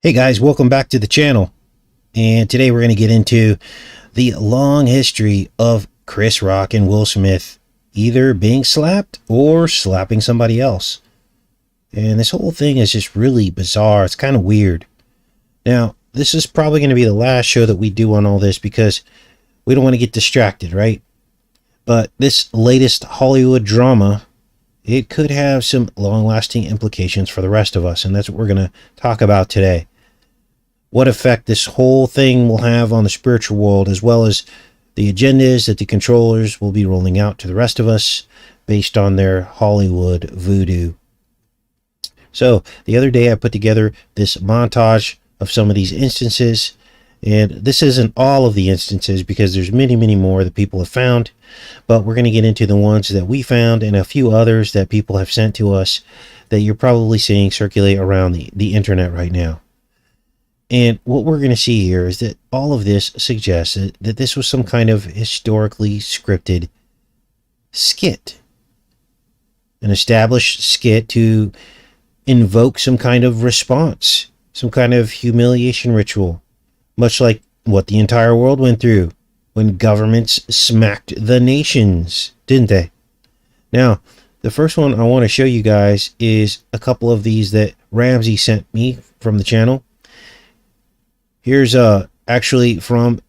Hey guys, welcome back to the channel. And today we're going to get into the long history of Chris Rock and Will Smith either being slapped or slapping somebody else. And this whole thing is just really bizarre. It's kind of weird. Now, this is probably going to be the last show that we do on all this because we don't want to get distracted, right? But this latest Hollywood drama, it could have some long-lasting implications for the rest of us. And that's what we're going to talk about today. What effect this whole thing will have on the spiritual world, as well as the agendas that the controllers will be rolling out to the rest of us based on their Hollywood voodoo. So the other day I put together this montage of some of these instances, and this isn't all of the instances because there's many more that people have found, but we're going to get into the ones that we found and a few others that people have sent to us that you're probably seeing circulate around the internet right now. And what we're going to see here is that all of this suggests that this was some kind of historically scripted skit. An established skit to invoke some kind of response, some kind of humiliation ritual, much like what the entire world went through when governments smacked the nations, didn't they? Now, the first one I want to show you guys is a couple of these that Ramsey sent me from the channel. Here's actually from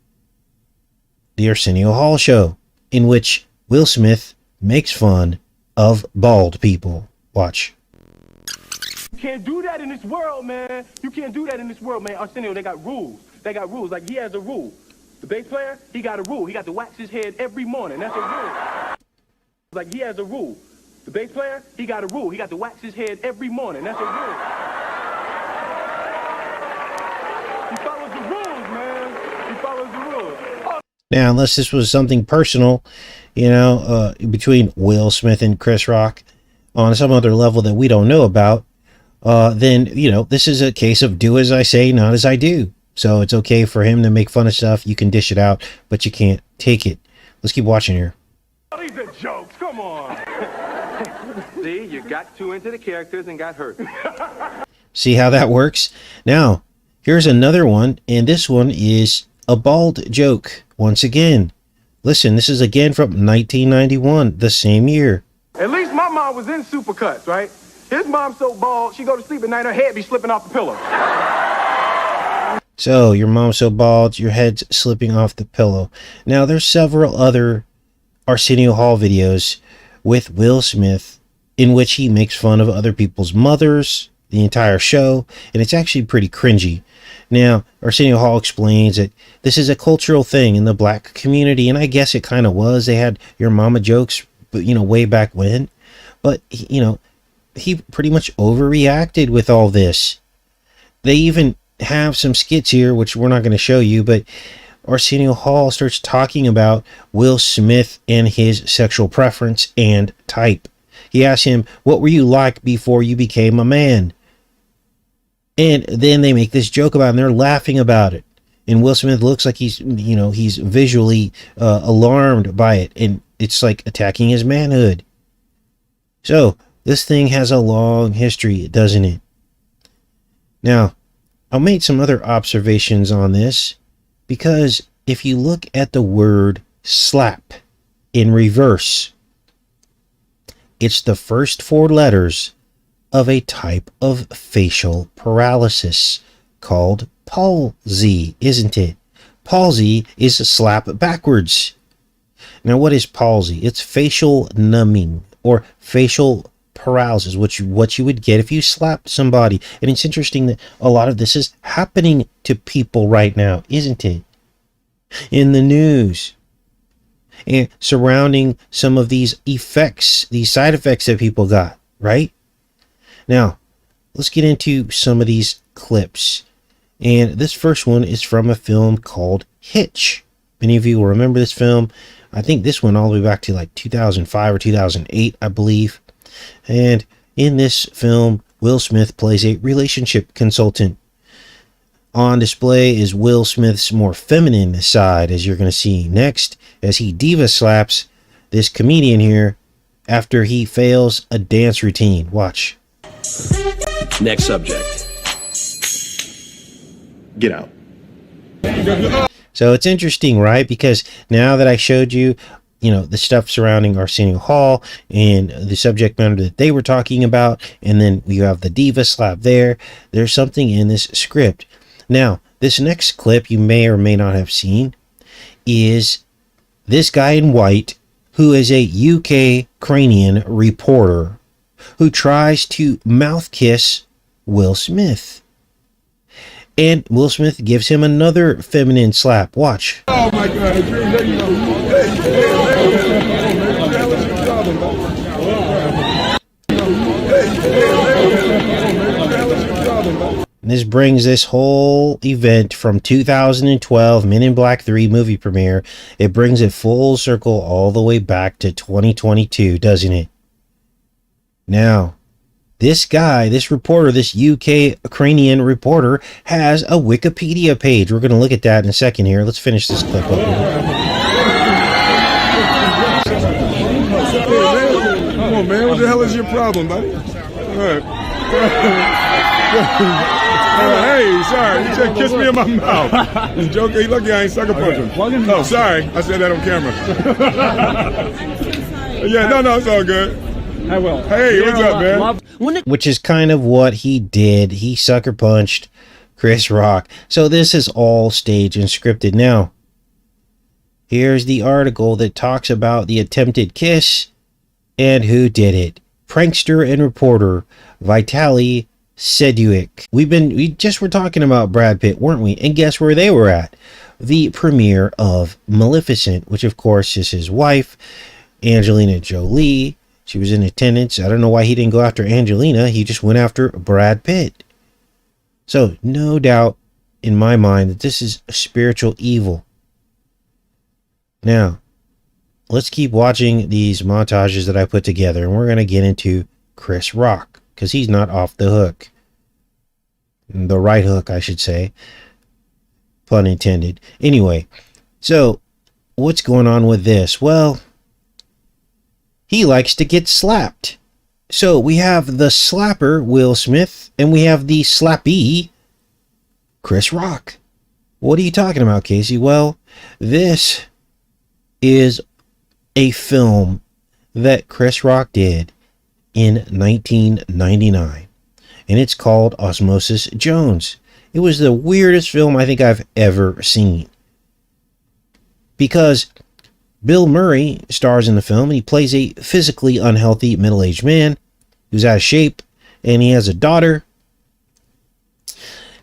the Arsenio Hall show, in which Will Smith makes fun of bald people. Watch. You can't do that in this world, man. You can't do that in this world, man. Arsenio, they got rules. They got rules. Like, he has a rule. The bass player, he got a rule. He got to wax his head every morning. That's a rule. Like, he has a rule. The bass player, he got a rule. He got to wax his head every morning. That's a rule. He follows the rules, man. He follows the rules. Oh. Now, unless this was something personal, you know, between Will Smith and Chris Rock on some other level that we don't know about, then, you know, this is a case of do as I say, not as I do. So it's okay for him to make fun of stuff. You can dish it out, but you can't take it. Let's keep watching here. Oh, these are jokes. Come on. See, you got too into the characters and got hurt. See how that works? Now, here's another one, and this one is a bald joke. Once again, listen, this is again from 1991, the same year. At least my mom was in Supercuts, right? His mom's so bald, she go to sleep at night, her head be slipping off the pillow. So, your mom's so bald, your head's slipping off the pillow. Now, there's several other Arsenio Hall videos with Will Smith in which he makes fun of other people's mothers, the entire show, and it's actually pretty cringy. Now, Arsenio Hall explains that this is a cultural thing in the black community, and I guess it kind of was. They had your mama jokes, but, you know, way back when. But, you know, he pretty much overreacted with all this. They even have some skits here, which we're not going to show you, but Arsenio Hall starts talking about Will Smith and his sexual preference and type. He asks him, what were you like before you became a man? And then they make this joke about it, and they're laughing about it. And Will Smith looks like he's, you know, he's visually alarmed by it. And it's like attacking his manhood. So this thing has a long history, doesn't it? Now, I made some other observations on this, because if you look at the word slap in reverse, it's the first four letters of a type of facial paralysis called PALSy, isn't it? PALSy is a slap backwards. Now, what is PALSy? It's facial numbing or facial paralysis, what you would get if you slapped somebody. And it's interesting that a lot of this is happening to people right now, isn't it? In the news and surrounding some of these effects, these side effects that people got, right? Now, let's get into some of these clips. And this first one is from a film called Hitch. Many of you will remember this film. I think this went all the way back to like 2005 or 2008, I believe. And in this film, Will Smith plays a relationship consultant. On display is Will Smith's more feminine side, as you're going to see next, as he diva slaps this comedian here after he fails a dance routine. Watch. Next subject. Get out. So it's interesting, right? Because now that I showed you, the stuff surrounding Arsenio Hall and the subject matter that they were talking about, and then you have the diva slap there's something in this script. Now, this next clip you may or may not have seen is this guy in white who is a Ukrainian reporter who tries to mouth kiss Will Smith. And Will Smith gives him another feminine slap. Watch. Oh my God. This brings this whole event from 2012 Men in Black 3 movie premiere. It brings it full circle all the way back to 2022, doesn't it? Now, this guy, this reporter, this Ukrainian reporter has a Wikipedia page. We're going to look at that in a second here. Let's finish this clip up here. Come on, man. What the hell is your problem, buddy? All right. Hey, sorry. You said kiss me in my mouth. You joking? Hey, look, I ain't sucker punching. Oh, sorry. I said that on camera. Yeah, no, it's all good. I will. Hey, what's up, man? Which is kind of what he did. He sucker punched Chris Rock. So this is all staged and scripted. Now, here's the article that talks about the attempted kiss and who did it. Prankster and reporter Vitaly Seduik. We just were talking about Brad Pitt, weren't we? And guess where they were at? The premiere of Maleficent, which of course is his wife, Angelina Jolie. She was in attendance. I don't know why he didn't go after Angelina. He just went after Brad Pitt. So, no doubt in my mind that this is a spiritual evil. Now, let's keep watching these montages that I put together. And we're going to get into Chris Rock, because he's not off the hook. The right hook, I should say. Pun intended. Anyway, so what's going on with this? Well, he likes to get slapped. So we have the slapper, Will Smith, and we have the slappee, Chris Rock. What are you talking about, Casey? Well, this is a film that Chris Rock did in 1999, and it's called Osmosis Jones. It was the weirdest film I think I've ever seen, because Bill Murray stars in the film, and he plays a physically unhealthy middle-aged man who's out of shape, and he has a daughter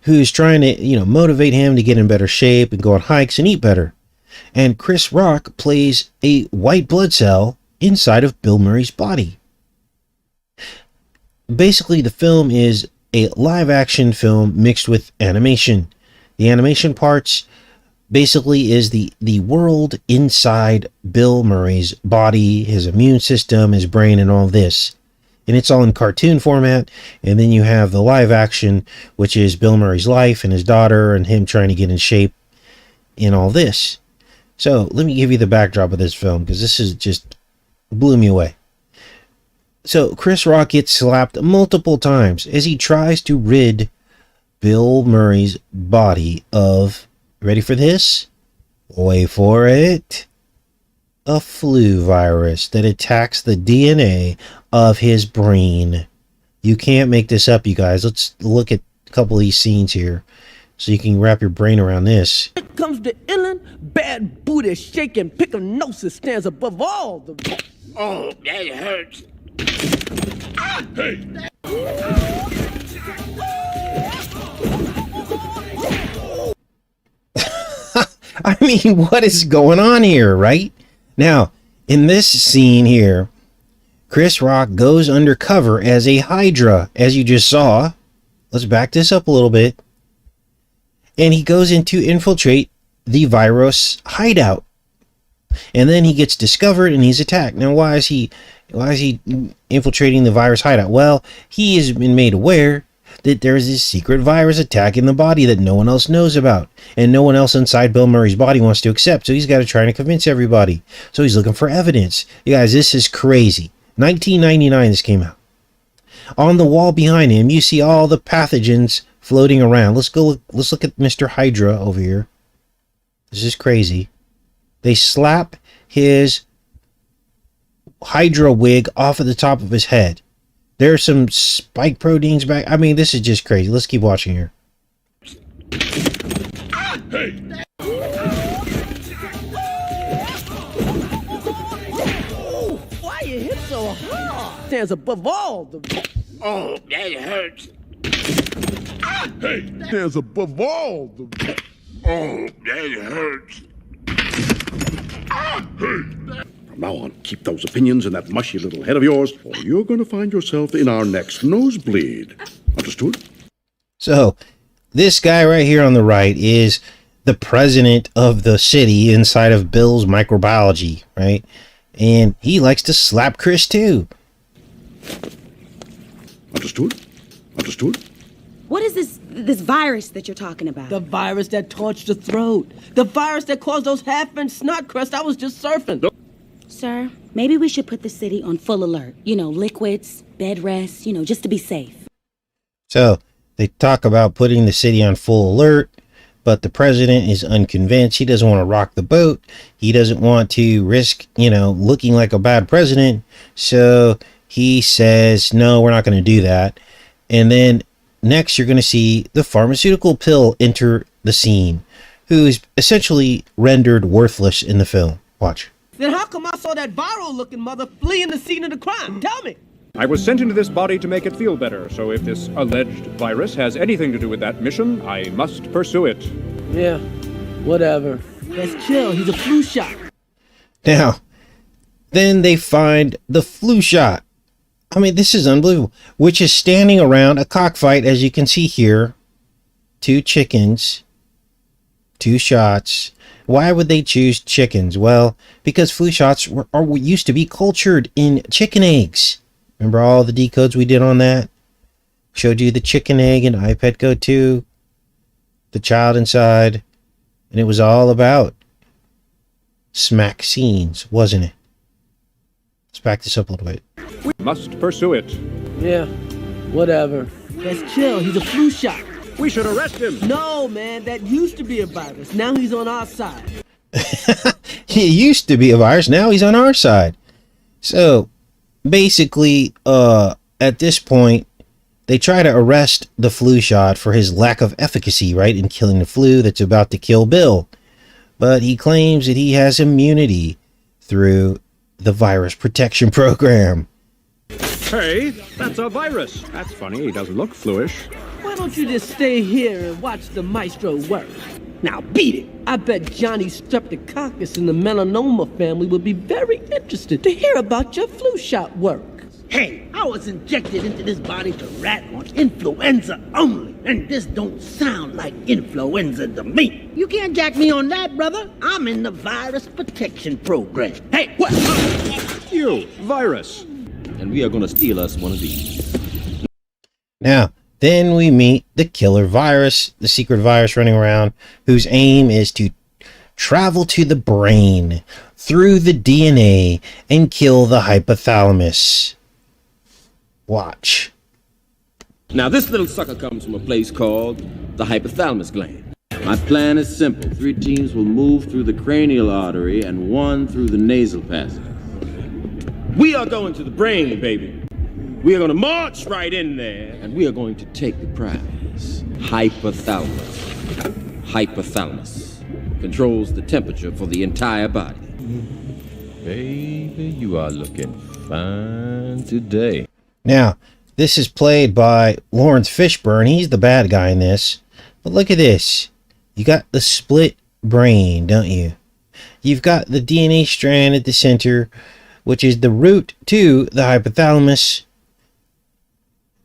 who's trying to, motivate him to get in better shape and go on hikes and eat better. And Chris Rock plays a white blood cell inside of Bill Murray's body. Basically, the film is a live-action film mixed with animation. The animation parts basically is the world inside Bill Murray's body, his immune system, his brain, and all this. And it's all in cartoon format. And then you have the live action, which is Bill Murray's life and his daughter and him trying to get in shape in all this. So let me give you the backdrop of this film, because this is just blew me away. So Chris Rock gets slapped multiple times as he tries to rid Bill Murray's body of, ready for this? Wait for it. A flu virus that attacks the DNA of his brain. You can't make this up, you guys. Let's look at a couple of these scenes here so you can wrap your brain around this. Here comes the illin', bad booty shaking, picanosis stands above all the... Oh, that hurts. Hey. I mean, what is going on here, right? Now, in this scene here, Chris Rock goes undercover as a Hydra, as you just saw. Let's back this up a little bit. And he goes in to infiltrate the virus hideout. And then he gets discovered and he's attacked. Now, why is he infiltrating the virus hideout? Well, he has been made aware that there is this secret virus attacking the body that no one else knows about, and no one else inside Bill Murray's body wants to accept. So he's got to try to convince everybody. So he's looking for evidence. You guys, this is crazy. 1999 this came out. on the wall behind him, you see all the pathogens floating around. Let's look at Mr. Hydra over here. This is crazy. They slap his Hydra wig off at the top of his head. There's some spike proteins back. I mean, this is just crazy. Let's keep watching here. Hey. Why you hit so hard? Stands above all the... Oh, that hurts. Hey. Stands above all the... Oh, that hurts. From now on, keep those opinions in that mushy little head of yours, or you're going to find yourself in our next nosebleed. Understood? So, this guy right here on the right is the president of the city inside of Bill's microbiology, right? And he likes to slap Chris too. Understood? Understood? What is this virus that you're talking about? The virus that torched the throat. The virus that caused those half-inch snot crests. I was just surfing. Sir, maybe we should put the city on full alert. You know, liquids, bed rest, you know, just to be safe. So, they talk about putting the city on full alert, but the president is unconvinced. He doesn't want to rock the boat. He doesn't want to risk, you know, looking like a bad president. So he says, no, we're not going to do that. And then next, you're going to see the pharmaceutical pill enter the scene, who is essentially rendered worthless in the film. Watch. Then how come I saw that viral-looking mother fleeing the scene of the crime? Tell me. I was sent into this body to make it feel better, so if this alleged virus has anything to do with that mission, I must pursue it. Yeah, whatever. Let's chill. He's a flu shot. Now, then they find the flu shot. I mean, this is unbelievable. Which is standing around a cockfight, as you can see here. 2 chickens. 2 shots. Why would they choose chickens? Well, because flu shots used to be cultured in chicken eggs. Remember all the decodes we did on that? Showed you the chicken egg in iPad Go 2. The child inside. And it was all about smack scenes, wasn't it? Let's back this up a little bit. We must pursue it. Yeah, whatever. Let's chill. He's a flu shot. We should arrest him. No, man, that used to be a virus. Now he's on our side. He used to be a virus. Now he's on our side. So, basically, at this point, they try to arrest the flu shot for his lack of efficacy, right, in killing the flu that's about to kill Bill. But he claims that he has immunity through the virus protection program. Hey, that's a virus. That's funny. He doesn't look fluish. Why don't you just stay here and watch the maestro work? Now beat it. I bet Johnny Streptococcus in the melanoma family would be very interested to hear about your flu shot work. Hey, I was injected into this body to rat on influenza only, and this don't sound like influenza to me. You can't jack me on that, brother. I'm in the virus protection program. Hey, what? You, virus. And we are going to steal us one of these. Now, then we meet the killer virus, the secret virus running around, whose aim is to travel to the brain through the DNA and kill the hypothalamus. Watch. Now, this little sucker comes from a place called the hypothalamus gland. My plan is simple. 3 teams will move through the cranial artery and 1 through the nasal passage. We are going to the brain, baby. We are going to march right in there, and we are going to take the prize. Hypothalamus. Hypothalamus controls the temperature for the entire body. Baby, you are looking fine today. Now, this is played by Lawrence Fishburne. He's the bad guy in this. But look at this. You got the split brain, don't you? You've got the DNA strand at the center, which is the root to the hypothalamus.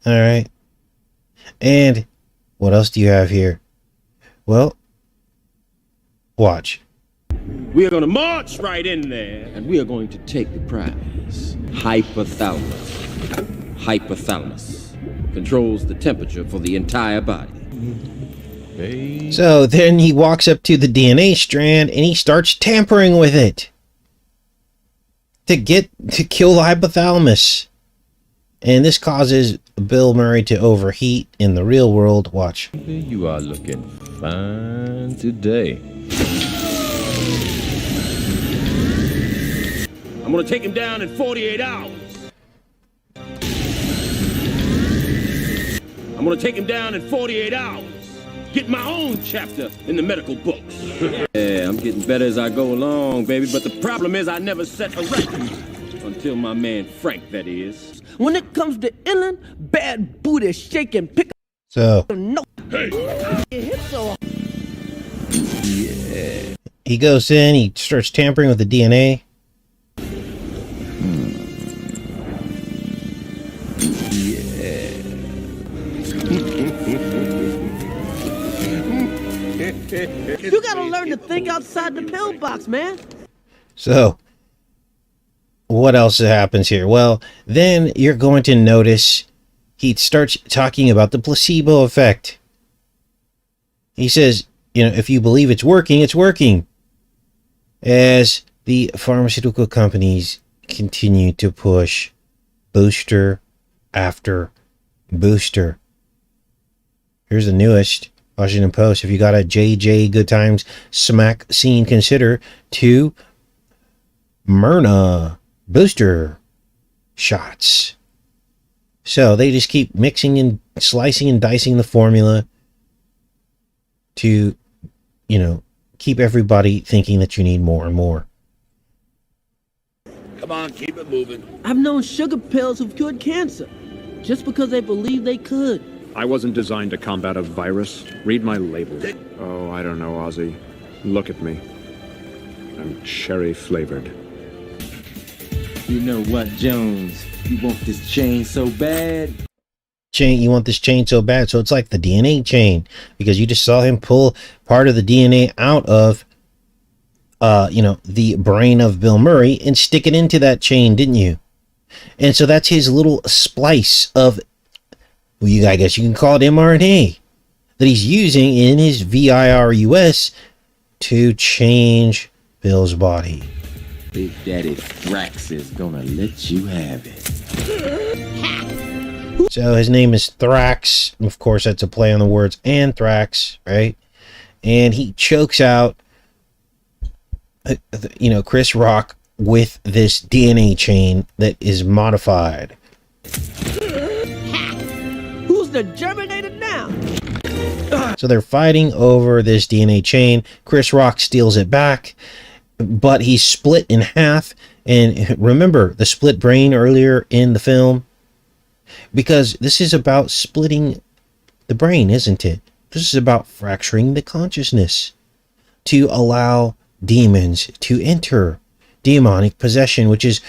Alright. And what else do you have here? Well, watch. We are going to march right in there, and we are going to take the prize. Hypothalamus. Hypothalamus controls the temperature for the entire body. So then he walks up to the DNA strand and he starts tampering with it to kill the hypothalamus. And this causes Bill Murray to overheat in the real world. Watch. You are looking fine today. I'm gonna take him down in 48 hours. I'm gonna take him down in 48 hours. Get my own chapter in the medical books. Yeah, I'm getting better as I go along, baby, but the problem is I never set a record. Until my man Frank, that is. When it comes to Ellen, bad booty shaking, pick So, up no. Hey. It hit so hard. Yeah. He goes in, he starts tampering with the DNA. You gotta learn to think outside the pillbox, man. So, what else happens here? Well, then you're going to notice he starts talking about the placebo effect. He says, you know, if you believe it's working, it's working. As the pharmaceutical companies continue to push booster after booster. Here's the newest Washington Post. If you got a JJ Good Times smack scene, consider 2 Myrna booster shots. So they just keep mixing and slicing and dicing the formula to, you know, keep everybody thinking that you need more and more. Come on, keep it moving. I've known sugar pills who've cured cancer just because they believed they could. I wasn't designed to combat a virus. Read my label. Oh, I don't know, Ozzy. Look at me. I'm cherry flavored. You know what, Jones? You want this chain so bad? You want this chain so bad. So it's like the DNA chain, because you just saw him pull part of the DNA out of, you know, the brain of Bill Murray and stick it into that chain, didn't you? And so that's his little splice of, well, I guess you can call it mRNA, that he's using in his VIRUS to change Bill's body. Big Daddy Thrax is gonna let you have it. So his name is Thrax. Of course, that's a play on the words anthrax, right? And he chokes out, you know, Chris Rock with this DNA chain that is modified. Who's the Germinator now? So they're fighting over this DNA chain. Chris Rock steals it back, but he's split in half. And remember the split brain earlier in the film? Because this is about splitting the brain, isn't it? This is about fracturing the consciousness to allow demons to enter demonic possession, which is,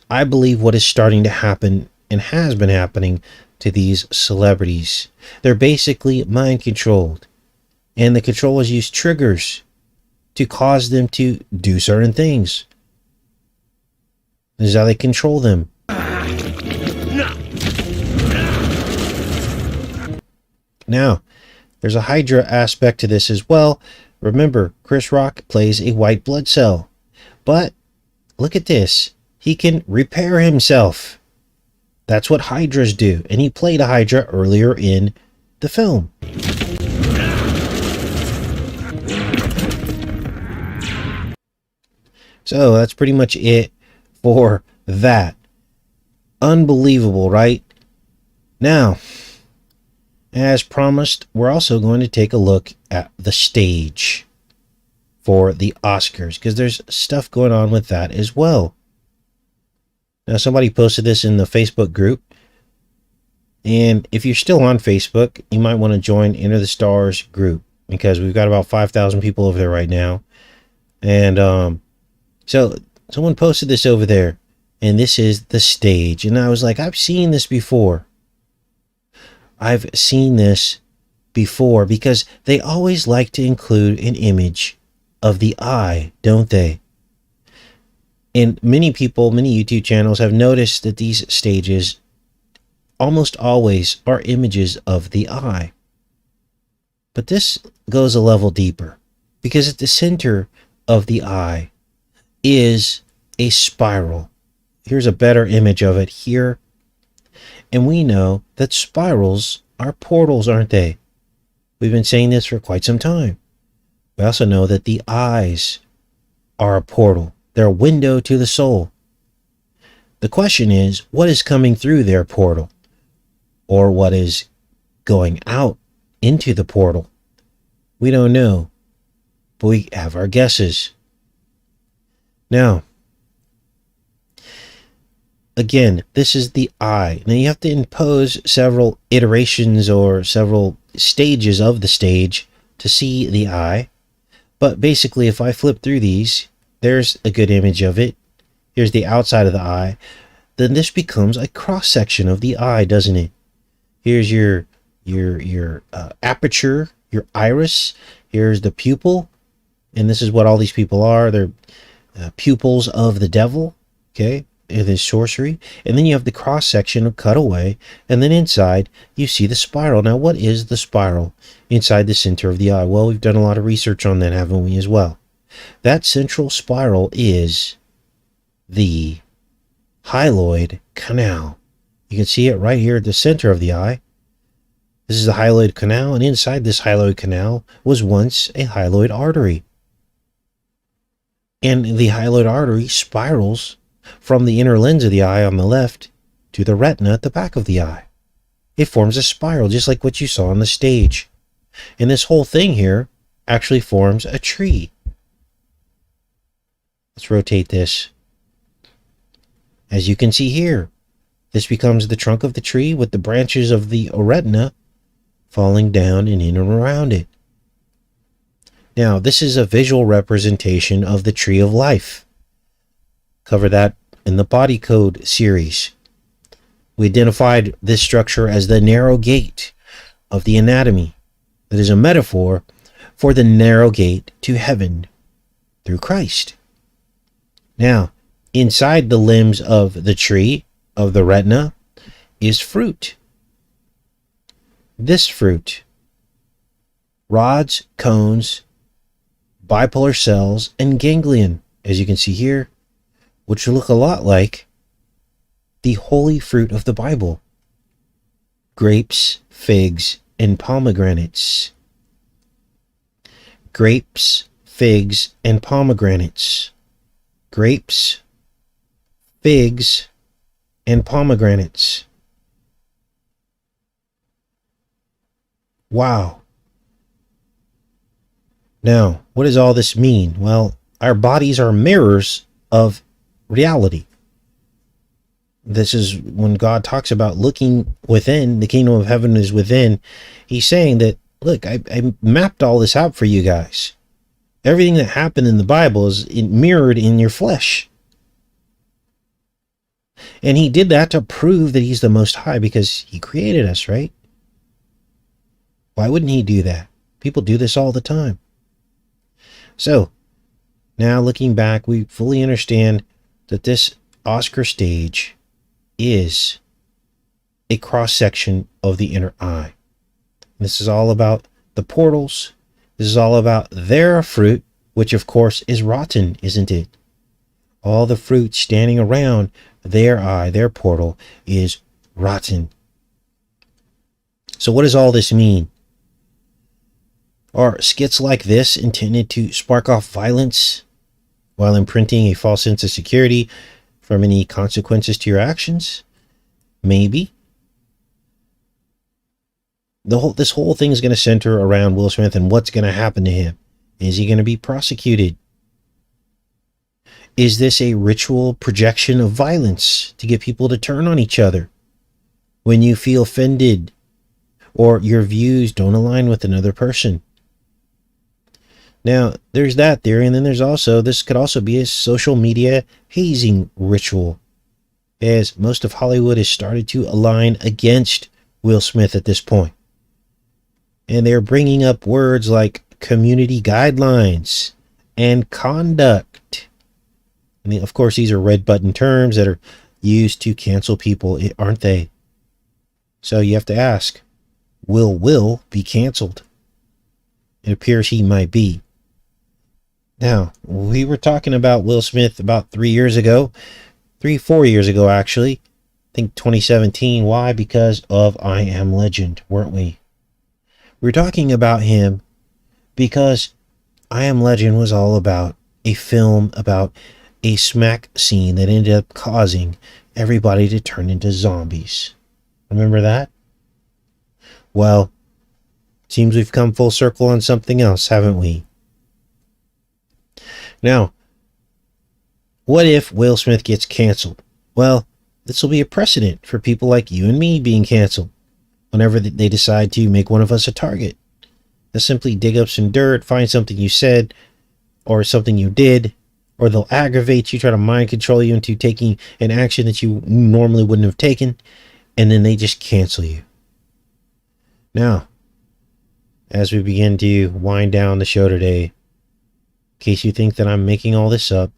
I believe, what is starting to happen and has been happening to these celebrities. They're basically mind controlled, and the controllers use triggers to cause them to do certain things. This is how they control them. Now, there's a Hydra aspect to this as well. Remember, Chris Rock plays a white blood cell. But, look at this. He can repair himself. That's what Hydras do. And he played a Hydra earlier in the film. So, that's pretty much it for that. Unbelievable, right? Now, as promised, we're also going to take a look at the stage for the Oscars, because there's stuff going on with that as well. Now, somebody posted this in the Facebook group, and if you're still on Facebook, you might want to join Enterthestars group, because we've got about 5,000 people over there right now. And so someone posted this over there, and this is the stage. And I was like, I've seen this before. I've seen this before, because they always like to include an image of the eye, don't they? And many people, many YouTube channels have noticed that these stages almost always are images of the eye. But this goes a level deeper, because at the center of the eye is a spiral. Here's a better image of it here. And we know that spirals are portals, aren't they? We've been saying this for quite some time. We also know that the eyes are a portal. They're a window to the soul. The question is, what is coming through their portal? Or what is going out into the portal? We don't know, but we have our guesses. Now, again, this is the eye. Now you have to impose several iterations or several stages of the stage to see the eye. But basically, if I flip through these, there's a good image of it. Here's the outside of the eye. Then this becomes a cross-section of the eye, doesn't it? Here's your aperture, your iris. Here's the pupil. And this is what all these people are. They're pupils of the devil. Okay? It is sorcery. And then you have the cross-section of cutaway. And then inside, you see the spiral. Now, what is the spiral inside the center of the eye? Well, we've done a lot of research on that, haven't we, as well? That central spiral is the hyaloid canal. You can see it right here at the center of the eye. This is the hyaloid canal, and inside this hyaloid canal was once a hyaloid artery. And the hyaloid artery spirals from the inner lens of the eye on the left to the retina at the back of the eye. It forms a spiral, just like what you saw on the stage. And this whole thing here actually forms a tree. Let's rotate this. As you can see here, this becomes the trunk of the tree with the branches of the retina falling down and in and around it. Now, this is a visual representation of the tree of life. Cover that in the body code series. We identified this structure as the narrow gate of the anatomy. That is a metaphor for the narrow gate to heaven through Christ. Now, inside the limbs of the tree of the retina is fruit. This fruit, rods, cones, bipolar cells, and ganglion, as you can see here, which look a lot like the holy fruit of the Bible. Grapes, figs, and pomegranates. Grapes, figs, and pomegranates. Grapes, figs, and pomegranates. Wow. Now, what does all this mean? Well, our bodies are mirrors of reality. This is when God talks about looking within, the kingdom of heaven is within. He's saying that, look, I mapped all this out for you guys. Everything that happened in the Bible is mirrored in your flesh. And he did that to prove that he's the Most High because he created us, right? Why wouldn't he do that? People do this all the time. So, now looking back, we fully understand that this Oscar stage is a cross-section of the inner eye. This is all about the portals. This is all about their fruit, which of course is rotten, isn't it? All the fruit standing around their eye, their portal, is rotten. So what does all this mean? Are skits like this intended to spark off violence while imprinting a false sense of security from any consequences to your actions? Maybe. This whole thing is going to center around Will Smith and what's going to happen to him. Is he going to be prosecuted? Is this a ritual projection of violence to get people to turn on each other when you feel offended or your views don't align with another person? Now, there's that theory, and then there's also, this could also be a social media hazing ritual, as most of Hollywood has started to align against Will Smith at this point. And they're bringing up words like community guidelines and conduct. I mean, of course, these are red button terms that are used to cancel people, aren't they? So you have to ask, will Will be canceled? It appears he might be. Now, we were talking about Will Smith about 4 years ago, actually, think 2017. Why? Because of I Am Legend, weren't we? We're talking about him because I Am Legend was all about a film about a smack scene that ended up causing everybody to turn into zombies. Remember that? Well, seems we've come full circle on something else, haven't we? Now, what if Will Smith gets canceled? Well, this will be a precedent for people like you and me being canceled whenever they decide to make one of us a target. They'll simply dig up some dirt, find something you said or something you did, or they'll aggravate you, try to mind control you into taking an action that you normally wouldn't have taken, and then they just cancel you. Now, as we begin to wind down the show today, in case you think that I'm making all this up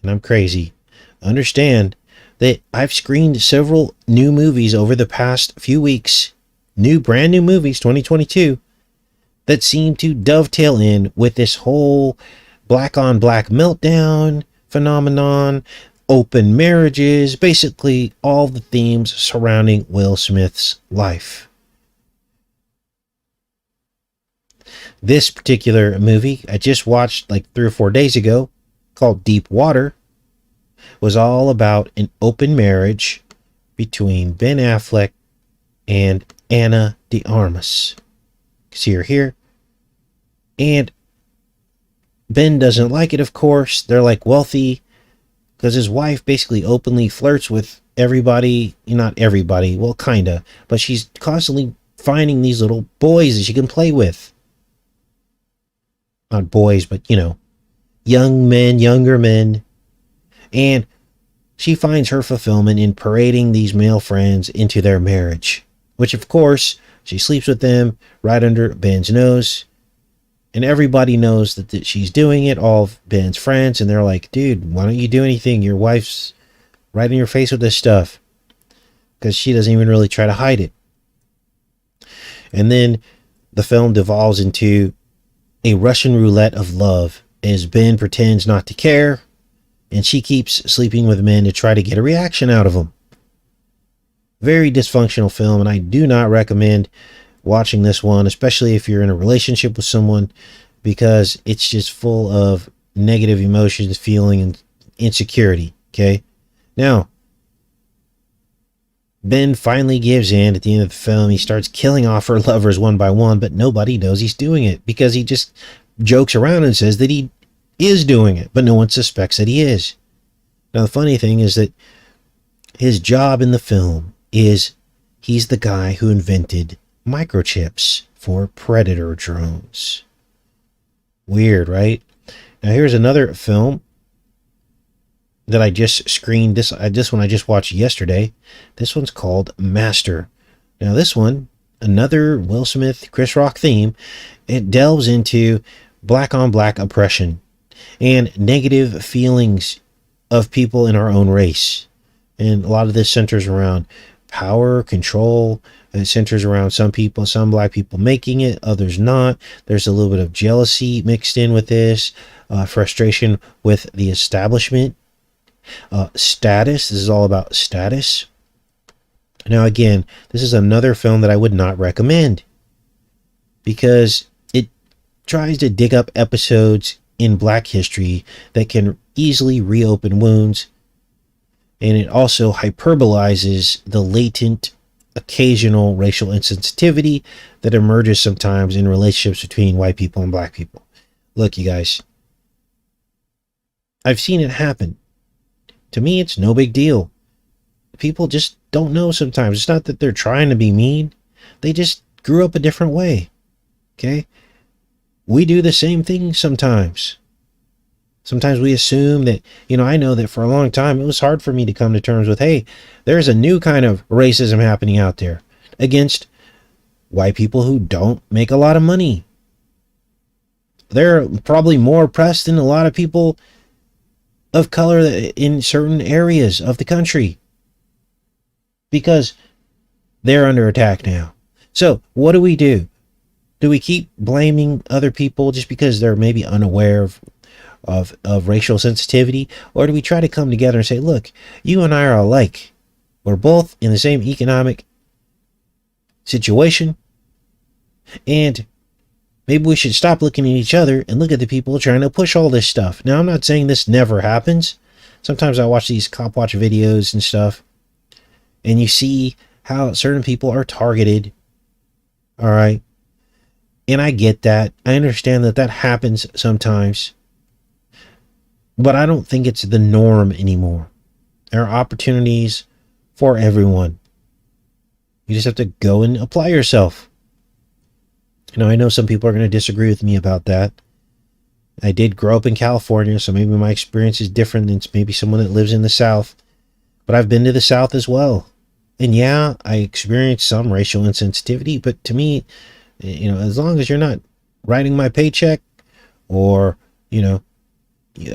and I'm crazy, understand that I've screened several new movies over the past few weeks, brand new movies, 2022, that seem to dovetail in with this whole black on black meltdown phenomenon, open marriages, basically all the themes surrounding Will Smith's life. This particular movie I just watched like 3 or 4 days ago, called Deep Water, was all about an open marriage between Ben Affleck and Ana de Armas. See her here. And Ben doesn't like it, of course. They're like wealthy because his wife basically openly flirts with everybody. Not everybody, well, kinda, but she's constantly finding these little boys that she can play with. Not boys, but young men, younger men. And she finds her fulfillment in parading these male friends into their marriage, which of course she sleeps with them right under Ben's nose. And everybody knows that she's doing it, all of Ben's friends, and they're like, dude, why don't you do anything? Your wife's right in your face with this stuff. Because she doesn't even really try to hide it. And then the film devolves into a Russian roulette of love as Ben pretends not to care, and she keeps sleeping with men to try to get a reaction out of them. Very dysfunctional film, and I do not recommend watching this one, especially if you're in a relationship with someone, because it's just full of negative emotions, feeling, and insecurity. Okay? Now, Ben finally gives in at the end of the film. He starts killing off her lovers one by one, but nobody knows he's doing it because he just jokes around and says that he is doing it, but no one suspects that he is. Now, the funny thing is that his job in the film is he's the guy who invented microchips for Predator drones. Weird, right? Now, here's another film that I just screened. This one I just watched yesterday. This one's called Master. Now, this one, another Will Smith, Chris Rock theme. It delves into black on black oppression and negative feelings of people in our own race. And a lot of this centers around power, control. It centers around some people, some black people making it, others not. There's a little bit of jealousy mixed in with this, frustration with the establishment. Status. This is all about status. Now, again, this is another film that I would not recommend because it tries to dig up episodes in Black history that can easily reopen wounds, and it also hyperbolizes the latent, occasional racial insensitivity that emerges sometimes in relationships between white people and black people. Look, you guys, I've seen it happen. To me, it's no big deal. People just don't know sometimes. It's not that they're trying to be mean. They just grew up a different way. Okay? We do the same thing sometimes. Sometimes we assume that, I know that for a long time it was hard for me to come to terms with, hey, there's a new kind of racism happening out there against white people who don't make a lot of money. They're probably more oppressed than a lot of people of color in certain areas of the country because they're under attack now. So what do? Do we keep blaming other people just because they're maybe unaware of racial sensitivity? Or do we try to come together and say, look, you and I are alike. We're both in the same economic situation, and maybe we should stop looking at each other and look at the people trying to push all this stuff. Now, I'm not saying this never happens. Sometimes I watch these cop watch videos and stuff, and you see how certain people are targeted. All right. And I get that. I understand that that happens sometimes. But I don't think it's the norm anymore. There are opportunities for everyone. You just have to go and apply yourself. I know some people are going to disagree with me about that. I did grow up in California, so maybe my experience is different than maybe someone that lives in the South. But I've been to the South as well. And yeah, I experienced some racial insensitivity, but to me, as long as you're not writing my paycheck or,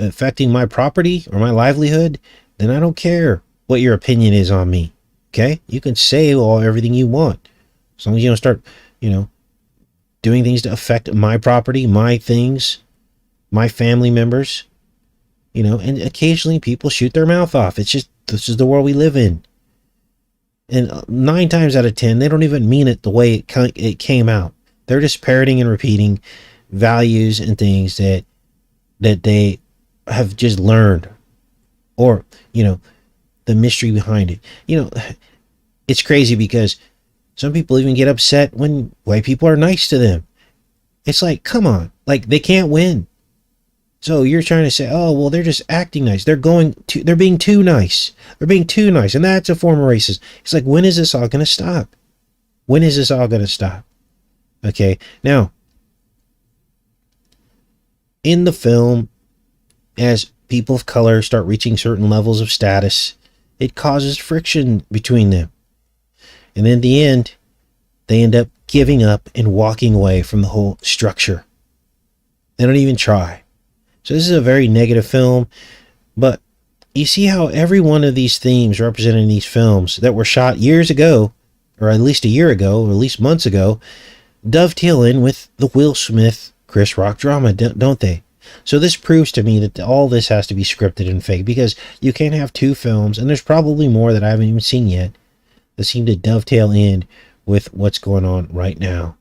affecting my property or my livelihood, then I don't care what your opinion is on me. Okay? You can say everything you want. As long as you don't start, doing things to affect my property, my things, my family members, and occasionally people shoot their mouth off. It's just, this is the world we live in. And 9 times out of 10, they don't even mean it the way it came out. They're just parroting and repeating values and things that they have just learned, or the mystery behind it. It's crazy because some people even get upset when white people are nice to them. It's like, come on, like they can't win. So you're trying to say, oh well, they're just acting nice. They're being too nice. They're being too nice, and that's a form of racism. It's like, when is this all going to stop? When is this all going to stop? Okay, now in the film, as people of color start reaching certain levels of status, it causes friction between them. And in the end, they end up giving up and walking away from the whole structure. They don't even try. So this is a very negative film, but you see how every one of these themes represented in these films that were shot years ago, or at least a year ago, or at least months ago, dovetail in with the Will Smith, Chris Rock drama, don't they? So this proves to me that all this has to be scripted and fake, because you can't have 2 films, and there's probably more that I haven't even seen yet, that seem to dovetail in with what's going on right now.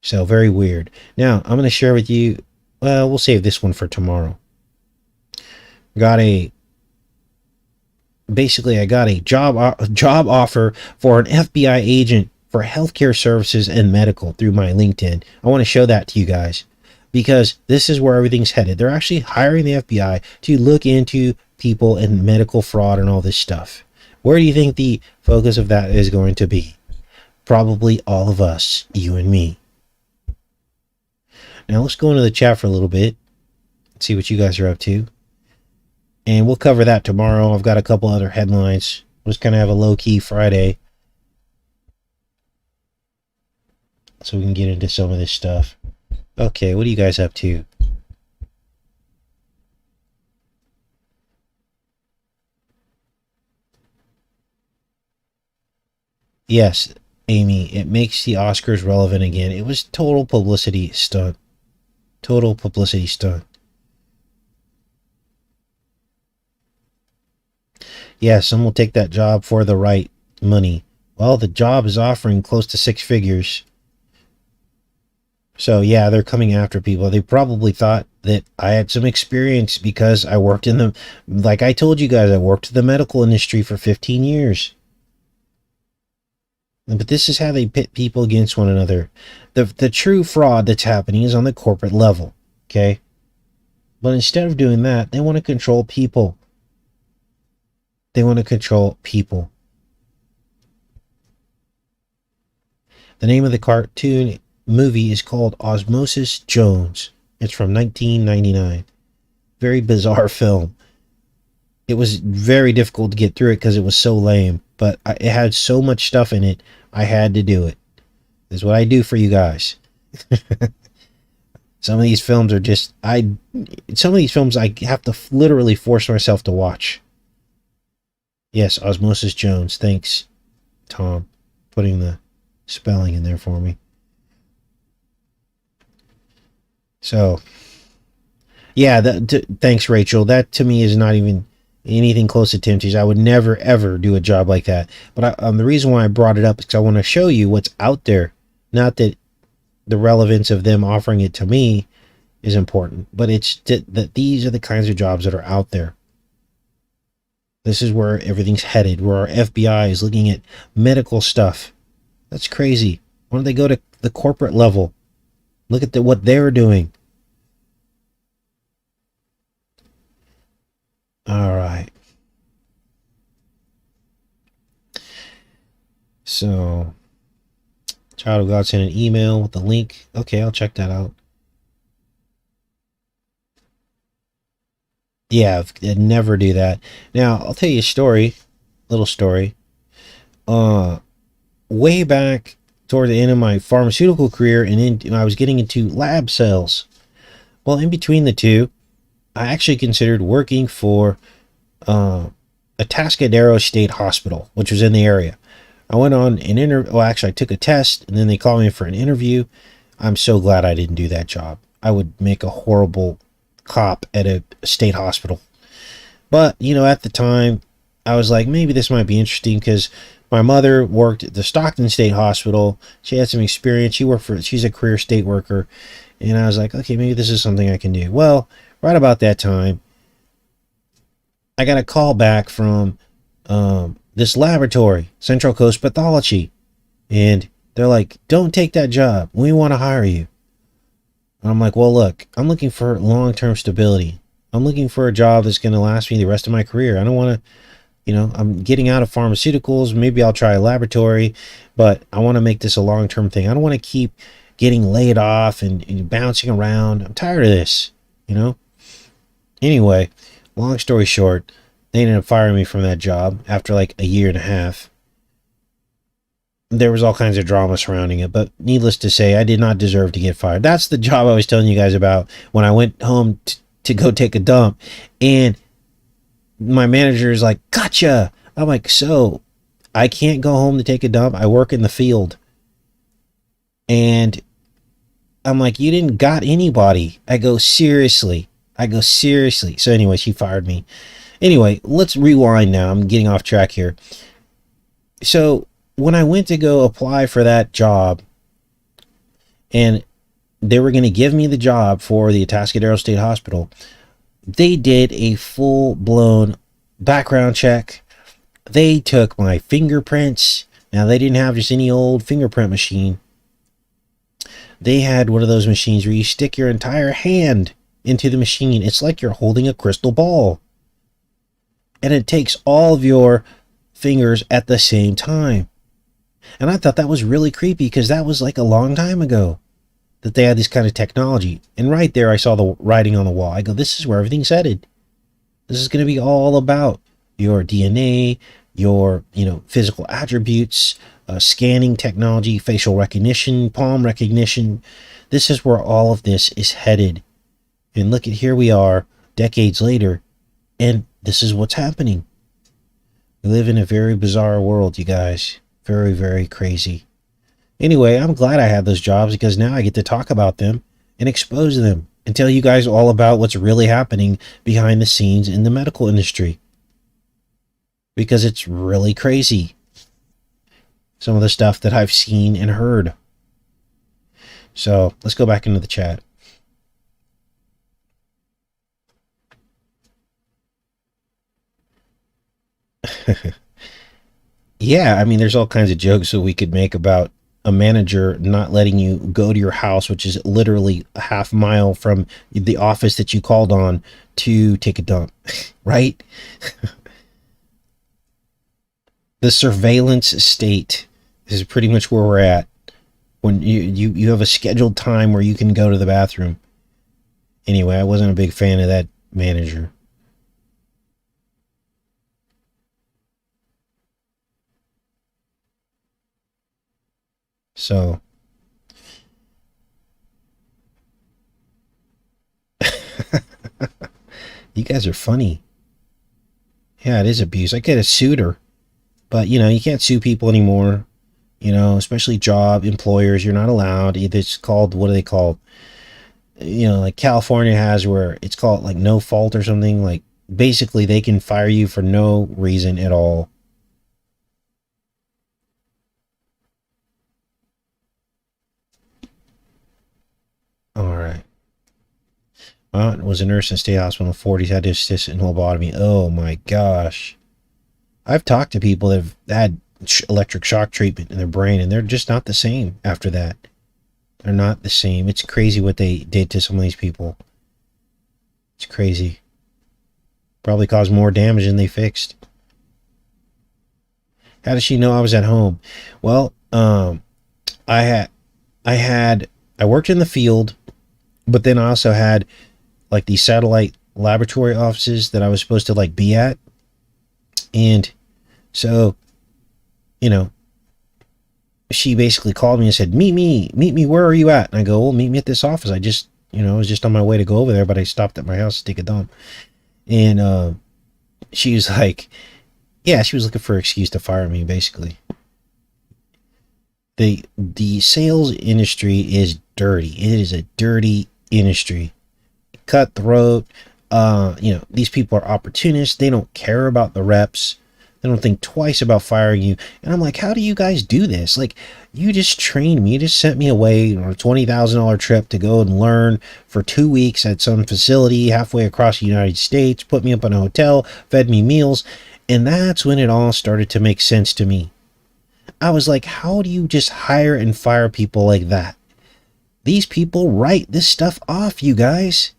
So very weird. Now, I'm going to share with you, well, we'll save this one for tomorrow. I got a job offer for an FBI agent for healthcare services and medical through my LinkedIn. I want to show that to you guys, because this is where everything's headed. They're actually hiring the FBI to look into people and medical fraud and all this stuff. Where do you think the focus of that is going to be? Probably all of us, you and me. Now let's go into the chat for a little bit, see what you guys are up to. And we'll cover that tomorrow. I've got a couple other headlines. We'll just kind of have a low-key Friday, so we can get into some of this stuff. Okay, what are you guys up to? Yes, Amy, it makes the Oscars relevant again. It was total publicity stunt. Total publicity stunt. Yeah, some will take that job for the right money. Well, the job is offering close to 6 figures. So yeah, they're coming after people. They probably thought that I had some experience because I worked in the, like I told you guys, I worked in the medical industry for 15 years. But this is how they pit people against one another. The true fraud that's happening is on the corporate level, okay? But instead of doing that, they want to control people. They want to control people. The name of the cartoon movie is called Osmosis Jones. It's from 1999. Very bizarre film. It was very difficult to get through it because it was so lame, but it had so much stuff in it, I had to do it. This is what I do for you guys. Some of these films are just, some of these films I have to literally force myself to watch. Yes, Osmosis Jones. Thanks, Tom, putting the spelling in there for me. So, yeah, thanks, Rachel. That to me is not even, anything close to temptation. I would never ever do a job like that. But the reason why I brought it up is because I want to show you what's out there. Not that the relevance of them offering it to me is important, but it's that these are the kinds of jobs that are out there. This is where everything's headed, where our FBI is looking at medical stuff. That's crazy. Why don't they go to the corporate level? Look at what they're doing. All right. So, Child of God sent an email with the link. Okay, I'll check that out. Yeah, I'd never do that. Now, I'll tell you a story, little story. Way back toward the end of my pharmaceutical career, and I was getting into lab sales. Well, in between the two, I actually considered working for Atascadero State Hospital, which was in the area. I went on an interview. Well, actually, I took a test, and then they called me for an interview. I'm so glad I didn't do that job. I would make a horrible cop at a state hospital. But, you know, at the time, I was like, maybe this might be interesting because my mother worked at the Stockton State Hospital. She had some experience. She's a career state worker. And I was like, okay, maybe this is something I can do. Well, right about that time, I got a call back from this laboratory, Central Coast Pathology. And they're like, don't take that job. We want to hire you. And I'm like, well, look, I'm looking for long-term stability. I'm looking for a job that's going to last me the rest of my career. I don't want to, you know, I'm getting out of pharmaceuticals. Maybe I'll try a laboratory, but I want to make this a long-term thing. I don't want to keep getting laid off and bouncing around. I'm tired of this, you know? Anyway, long story short, they ended up firing me from that job after like a year and a half. There was all kinds of drama surrounding it, but needless to say, I did not deserve to get fired. That's the job I was telling you guys about when I went home to go take a dump, and my manager is like, gotcha. I'm like, so I can't go home to take a dump. I work in the field. And I'm like, you didn't got anybody. I go, seriously. So anyway, she fired me. Anyway, let's rewind now. I'm getting off track here. So when I went to go apply for that job, and they were going to give me the job for the Atascadero State Hospital, they did a full-blown background check. They took my fingerprints. Now, they didn't have just any old fingerprint machine. They had one of those machines where you stick your entire hand into the machine. It's like you're holding a crystal ball. And it takes all of your fingers at the same time. And I thought that was really creepy because that was like a long time ago that they had this kind of technology. And right there, I saw the writing on the wall. I go, this is where everything's headed. This is going to be all about your DNA, your, physical attributes, scanning technology, facial recognition, palm recognition. This is where all of this is headed. And look at, here we are decades later, and this is what's happening. We live in a very bizarre world, you guys. Very, very crazy. Anyway, I'm glad I had those jobs because now I get to talk about them and expose them and tell you guys all about what's really happening behind the scenes in the medical industry. Because it's really crazy. Some of the stuff that I've seen and heard. So let's go back into the chat. Yeah, I mean, there's all kinds of jokes that we could make about a manager not letting you go to your house, which is literally a half mile from the office that you called on to take a dump, right? The surveillance state is pretty much where we're at when you have a scheduled time where you can go to the bathroom. Anyway, I wasn't a big fan of that manager. So, you guys are funny. Yeah, it is abuse. I could have sued her, but you can't sue people anymore. Especially job employers. You're not allowed. It's called, what do they call? Like California has where it's called like no fault or something. Like basically they can fire you for no reason at all. All right. Aunt was a nurse in state hospital in the 40s, had to assist in lobotomy. Oh my gosh. I've talked to people that have had electric shock treatment in their brain, and they're just not the same after that. They're not the same. It's crazy what they did to some of these people. It's crazy. Probably caused more damage than they fixed. How does she know I was at home? Well, I worked in the field, but then I also had like these satellite laboratory offices that I was supposed to like be at. And so, you know, she basically called me and said, meet me, where are you at? And I go, well, meet me at this office. I just, you know, I was just on my way to go over there, but I stopped at my house to take a dump. And she was like, yeah, she was looking for an excuse to fire me, basically. The sales industry is dirty. It is a dirty industry. Cutthroat. You know, these people are opportunists. They don't care about the reps. They don't think twice about firing you. And I'm like, how do you guys do this? Like, you just trained me. You just sent me away on a $20,000 trip to go and learn for 2 weeks at some facility halfway across the United States, put me up in a hotel, fed me meals. And that's when it all started to make sense to me. I was like, how do you just hire and fire people like that? These people write this stuff off, you guys.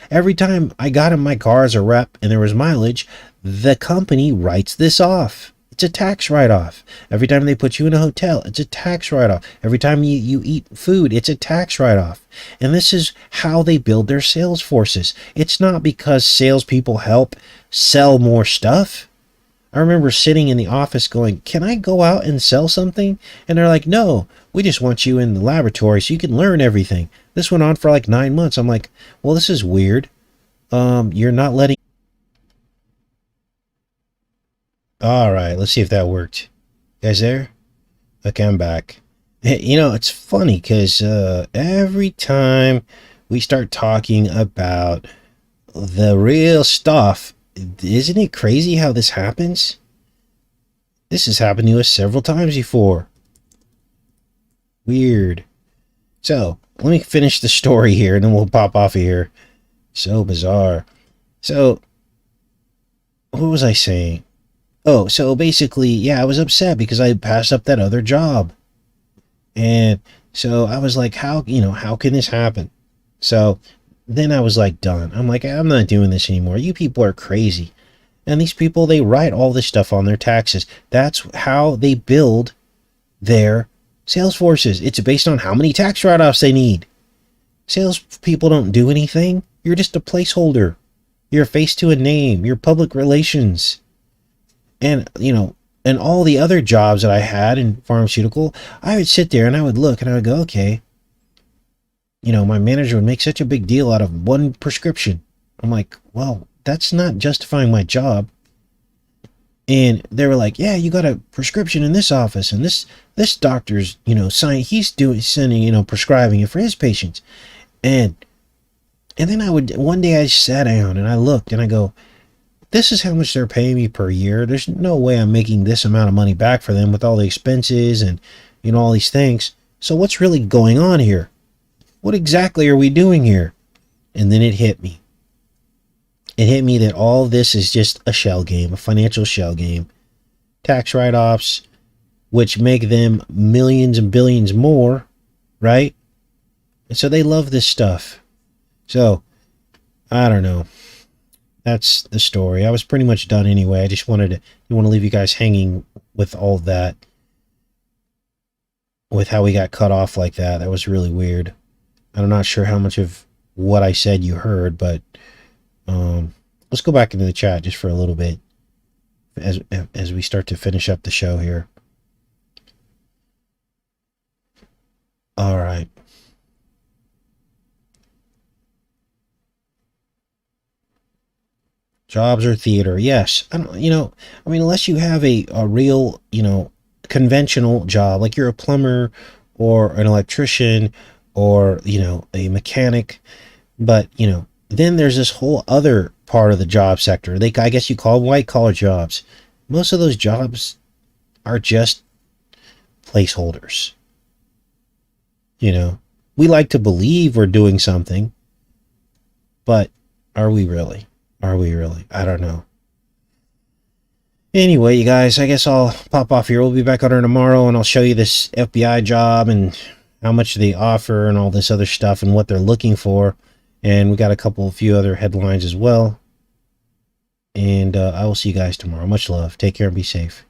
Every time I got in my car as a rep and there was mileage, the company writes this off. It's a tax write-off. Every time they put you in a hotel, it's a tax write-off. Every time you eat food, it's a tax write-off. And this is how they build their sales forces. It's not because salespeople help sell more stuff. I remember sitting in the office going, can I go out and sell something? And they're like, no, we just want you in the laboratory so you can learn everything. This went on for like 9 months. I'm like, well, this is weird. You're not letting... All right, let's see if that worked. You guys there? Okay, I'm back. Hey, you know, it's funny because every time we start talking about the real stuff, isn't it crazy how this happens? This has happened to us several times before. Weird. So, let me finish the story here and then we'll pop off of here. So bizarre. So, what was I saying? Oh, so basically, yeah, I was upset because I passed up that other job. And so I was like, how can this happen? So then I was like, done. I'm like, I'm not doing this anymore. You people are crazy. And these people, they write all this stuff on their taxes. That's how they build their sales forces. It's based on how many tax write-offs they need. Sales people don't do anything. You're just a placeholder. You're a face to a name. You're public relations. And, you know, and all the other jobs that I had in pharmaceutical, I would sit there and I would look and I would go, okay. You know, my manager would make such a big deal out of one prescription. I'm like, well, that's not justifying my job. And they were like, yeah, you got a prescription in this office and this doctor's, you know, sending, you know, prescribing it for his patients. And then one day I sat down and I looked and I go, this is how much they're paying me per year. There's no way I'm making this amount of money back for them with all the expenses and, you know, all these things. So what's really going on here? What exactly are we doing here? And then it hit me. It hit me that all this is just a shell game, a financial shell game. Tax write-offs, which make them millions and billions more, right? And so they love this stuff. So, I don't know. That's the story. I was pretty much done anyway. I just wanted to leave you guys hanging with all that. With how we got cut off like that. That was really weird. I'm not sure how much of what I said you heard, but let's go back into the chat just for a little bit as we start to finish up the show here. All right. Jobs or theater? Yes. Unless you have a real, conventional job, like you're a plumber or an electrician or, a mechanic. But, then there's this whole other part of the job sector. I guess you call them white collar jobs. Most of those jobs are just placeholders. You know, we like to believe we're doing something, but are we really? Are we really? I don't know. Anyway, you guys, I guess I'll pop off here. We'll be back on here tomorrow, and I'll show you this FBI job and how much they offer and all this other stuff and what they're looking for. And we got a few other headlines as well. And I will see you guys tomorrow. Much love. Take care and be safe.